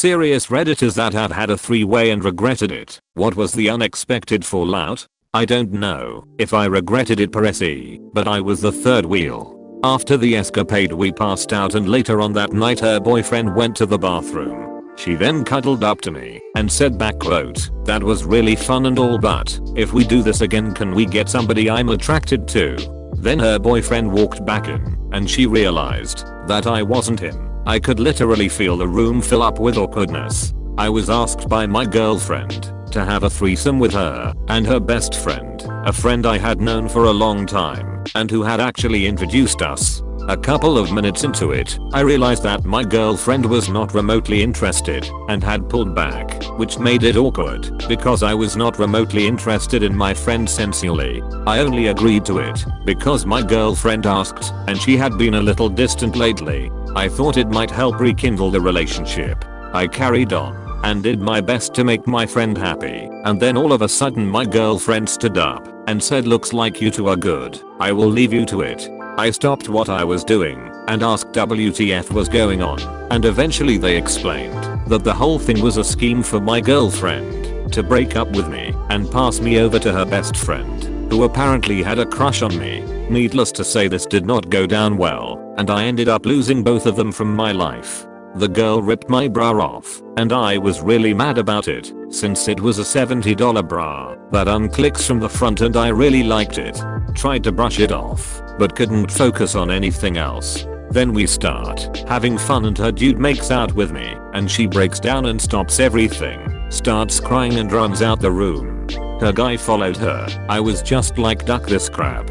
serious Redditors that have had a three-way and regretted it. What was the unexpected fallout? I don't know if I regretted it per se, but I was the third wheel. After the escapade we passed out, and later on that night her boyfriend went to the bathroom. She then cuddled up to me and said back quote, "That was really fun and all, but if we do this again can we get somebody I'm attracted to?" Then her boyfriend walked back in and she realized that I wasn't him. I could literally feel the room fill up with awkwardness. I was asked by my girlfriend to have a threesome with her and her best friend, a friend I had known for a long time and who had actually introduced us. A couple of minutes into it, I realized that my girlfriend was not remotely interested and had pulled back, which made it awkward because I was not remotely interested in my friend sensually. I only agreed to it because my girlfriend asked and she had been a little distant lately. I thought it might help rekindle the relationship. I carried on and did my best to make my friend happy, and then all of a sudden my girlfriend stood up and said, "Looks like you two are good. I will leave you to it." I stopped what I was doing and asked WTF was going on, and eventually they explained that the whole thing was a scheme for my girlfriend to break up with me and pass me over to her best friend, who apparently had a crush on me. Needless to say, this did not go down well, and I ended up losing both of them from my life. The girl ripped my bra off, and I was really mad about it, since it was a $70 bra that unclicks from the front and I really liked it. Tried to brush it off, but couldn't focus on anything else. Then we start having fun and her dude makes out with me, and she breaks down and stops everything, starts crying and runs out the room. Her guy followed her. I was just like, duck this crap.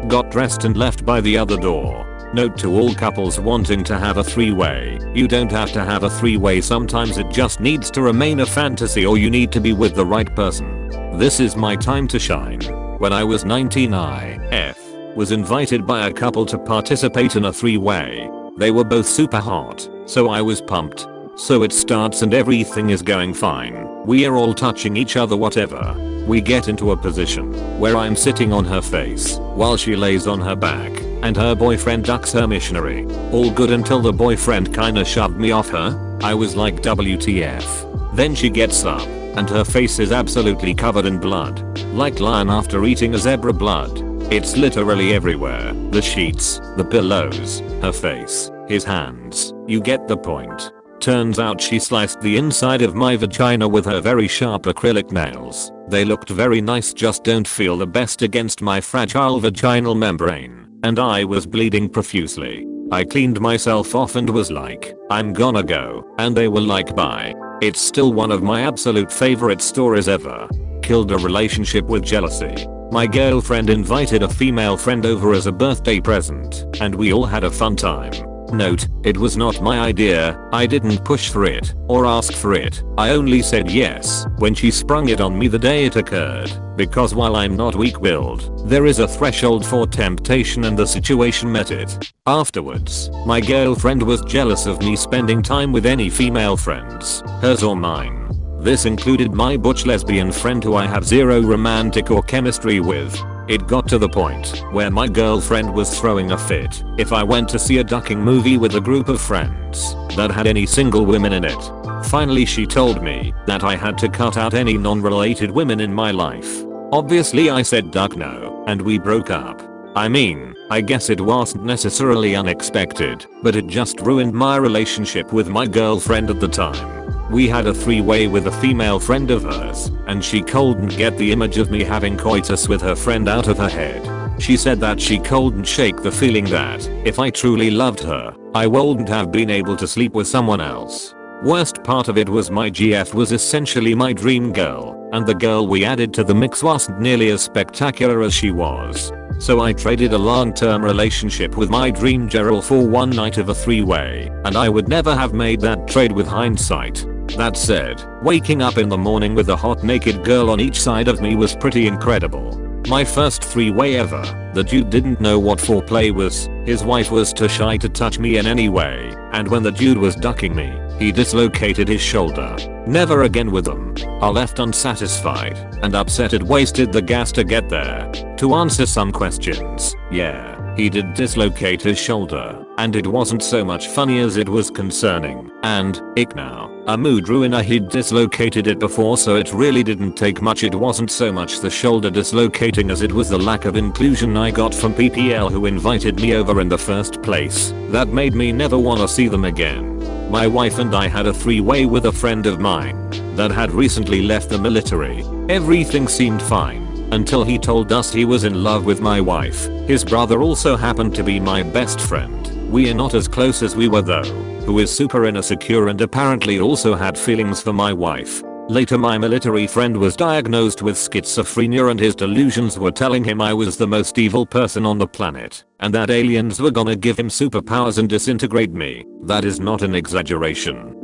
Got dressed and left by the other door. Note to all couples wanting to have a three-way, you don't have to have a three-way, sometimes it just needs to remain a fantasy or you need to be with the right person. This is my time to shine. When I was 19 I was invited by a couple to participate in a three-way. They were both super hot, so I was pumped. So it starts and everything is going fine. We are all touching each other, whatever. We get into a position where I'm sitting on her face while she lays on her back and her boyfriend ducks her missionary. All good until the boyfriend kinda shoved me off her. I was like, WTF. Then she gets up and her face is absolutely covered in blood. Like lion after eating a zebra blood. It's literally everywhere. The sheets, the pillows, her face, his hands. You get the point. Turns out she sliced the inside of my vagina with her very sharp acrylic nails. They looked very nice, just don't feel the best against my fragile vaginal membrane, and I was bleeding profusely. I cleaned myself off and was like, I'm gonna go, and they were like, bye. It's still one of my absolute favorite stories ever. Killed a relationship with jealousy. My girlfriend invited a female friend over as a birthday present, and we all had a fun time. Note, it was not my idea. I didn't push for it or ask for it. I only said yes when she sprung it on me the day it occurred, because while I'm not weak-willed, there is a threshold for temptation and the situation met it. Afterwards, my girlfriend was jealous of me spending time with any female friends, hers or mine. This included my butch lesbian friend who I have zero romantic or chemistry with. It got to the point where my girlfriend was throwing a fit if I went to see a ducking movie with a group of friends that had any single women in it. Finally she told me that I had to cut out any non-related women in my life. Obviously I said duck no, and we broke up. I mean, I guess it wasn't necessarily unexpected, but it just ruined my relationship with my girlfriend at the time. We had a three-way with a female friend of hers, and she couldn't get the image of me having coitus with her friend out of her head. She said that she couldn't shake the feeling that, if I truly loved her, I wouldn't have been able to sleep with someone else. Worst part of it was my GF was essentially my dream girl, and the girl we added to the mix wasn't nearly as spectacular as she was. So I traded a long-term relationship with my dream girl for one night of a three-way, and I would never have made that trade with hindsight. That said, waking up in the morning with a hot naked girl on each side of me was pretty incredible. My first three-way ever. The dude didn't know what foreplay was, his wife was too shy to touch me in any way, and when the dude was ducking me, he dislocated his shoulder. Never again with them. I left unsatisfied and upset it wasted the gas to get there. To answer some questions, yeah, he did dislocate his shoulder, and it wasn't so much funny as it was concerning, and, ick now. A mood ruiner. He'd dislocated it before, so it really didn't take much. It wasn't so much the shoulder dislocating as it was the lack of inclusion I got from PPL, who invited me over in the first place. That made me never wanna see them again. My wife and I had a three-way with a friend of mine that had recently left the military. Everything seemed fine until he told us he was in love with my wife. His brother also happened to be my best friend. We are not as close as we were though, who is super insecure and apparently also had feelings for my wife. Later my military friend was diagnosed with schizophrenia and his delusions were telling him I was the most evil person on the planet and that aliens were gonna give him superpowers and disintegrate me. That is not an exaggeration.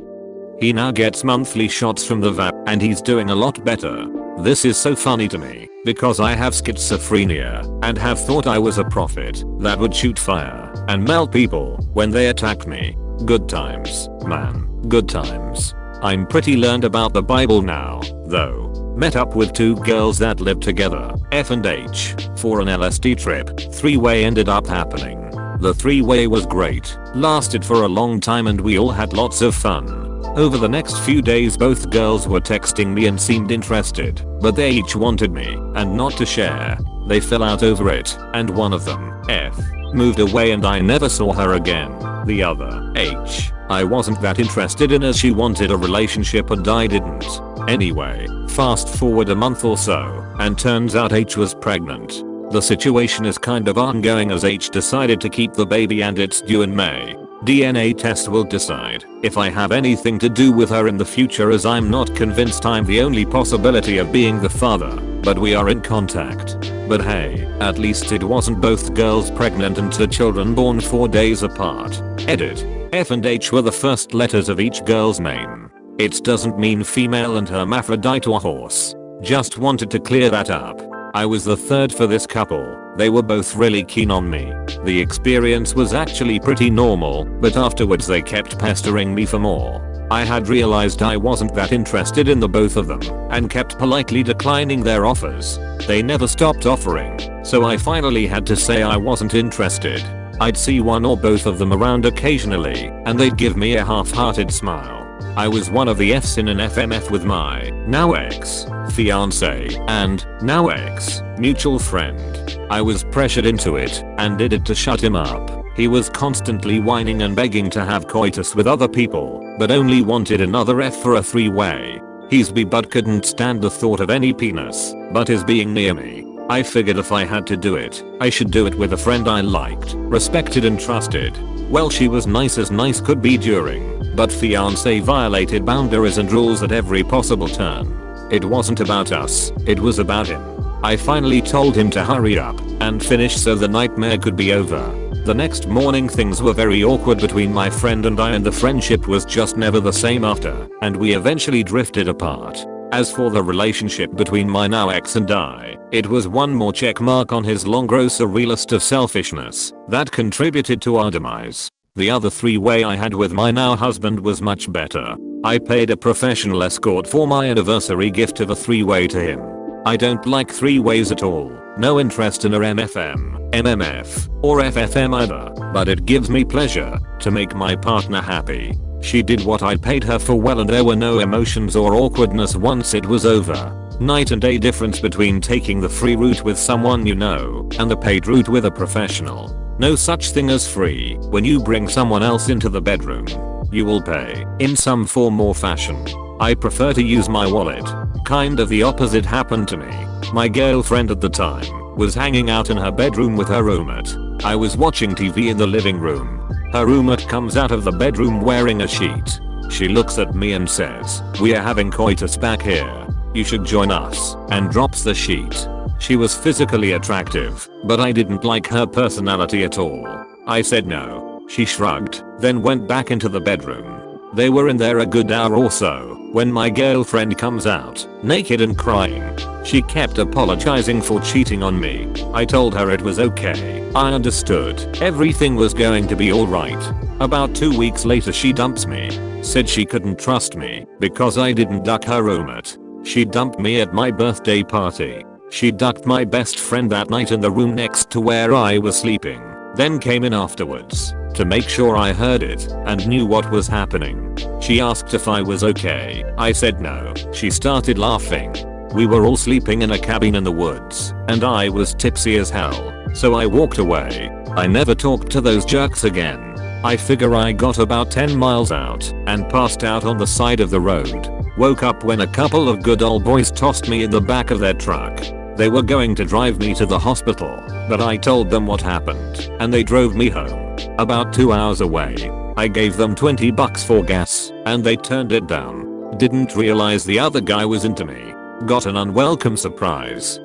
He now gets monthly shots from the VAP and he's doing a lot better. This is so funny to me because I have schizophrenia and have thought I was a prophet that would shoot fire and melt people when they attack me. Good times, man, good times. I'm pretty learned about the Bible now, though. Met up with two girls that lived together, F and H, for an LSD trip. Three-way ended up happening. The three-way was great, lasted for a long time and we all had lots of fun. Over the next few days both girls were texting me and seemed interested, but they each wanted me and not to share. They fell out over it, and one of them, F, moved away and I never saw her again. The other, H, I wasn't that interested in as she wanted a relationship and I didn't. Anyway, fast forward a month or so, and turns out H was pregnant. The situation is kind of ongoing as H decided to keep the baby and it's due in May. DNA test will decide if I have anything to do with her in the future, as I'm not convinced I'm the only possibility of being the father, but we are in contact. But hey, at least it wasn't both girls pregnant and two children born 4 days apart. Edit. F and H were the first letters of each girl's name. It doesn't mean female and hermaphrodite or horse. Just wanted to clear that up. I was the third for this couple. They were both really keen on me. The experience was actually pretty normal, but afterwards they kept pestering me for more. I had realized I wasn't that interested in the both of them and kept politely declining their offers. They never stopped offering, so I finally had to say I wasn't interested. I'd see one or both of them around occasionally and they'd give me a half-hearted smile. I was one of the Fs in an FMF with my now ex fiance and now ex mutual friend. I was pressured into it and did it to shut him up. He was constantly whining and begging to have coitus with other people, but only wanted another F for a three-way. He's bi but couldn't stand the thought of any penis, but his being near me. I figured if I had to do it, I should do it with a friend I liked, respected and trusted. Well, she was nice as nice could be during, but fiance violated boundaries and rules at every possible turn. It wasn't about us, it was about him. I finally told him to hurry up and finish so the nightmare could be over. The next morning things were very awkward between my friend and I, and the friendship was just never the same after, and we eventually drifted apart. As for the relationship between my now ex and I, it was one more check mark on his long grocery list of selfishness that contributed to our demise. The other three-way I had with my now husband was much better. I paid a professional escort for my anniversary gift of a three-way to him. I don't like three-ways at all, no interest in a MFM, MMF, or FFM either, but it gives me pleasure to make my partner happy. She did what I paid her for well and there were no emotions or awkwardness once it was over. Night and day difference between taking the free route with someone you know and the paid route with a professional. No such thing as free. When you bring someone else into the bedroom, you will pay in some form or fashion. I prefer to use my wallet. Kind of the opposite happened to me. My girlfriend at the time was hanging out in her bedroom with her roommate. I was watching TV in the living room. Her roommate comes out of the bedroom wearing a sheet. She looks at me and says, "We are having coitus back here. You should join us," and drops the sheet. She was physically attractive, but I didn't like her personality at all. I said no. She shrugged, then went back into the bedroom. They were in there a good hour or so when my girlfriend comes out, naked and crying. She kept apologizing for cheating on me. I told her it was okay. I understood. Everything was going to be alright. About 2 weeks later she dumps me. Said she couldn't trust me because I didn't duck her roommate. She dumped me at my birthday party. She ducked my best friend that night in the room next to where I was sleeping. Then came in afterwards. to make sure I heard it and knew what was happening. She asked if I was okay. I said no. She started laughing. We were all sleeping in a cabin in the woods, and I was tipsy as hell, so I walked away. I never talked to those jerks again. I figure I got about 10 miles out and passed out on the side of the road. Woke up when a couple of good old boys tossed me in the back of their truck. They were going to drive me to the hospital, but I told them what happened, and they drove me home. About 2 hours away. I gave them $20 for gas, and they turned it down. Didn't realize the other guy was into me. Got an unwelcome surprise.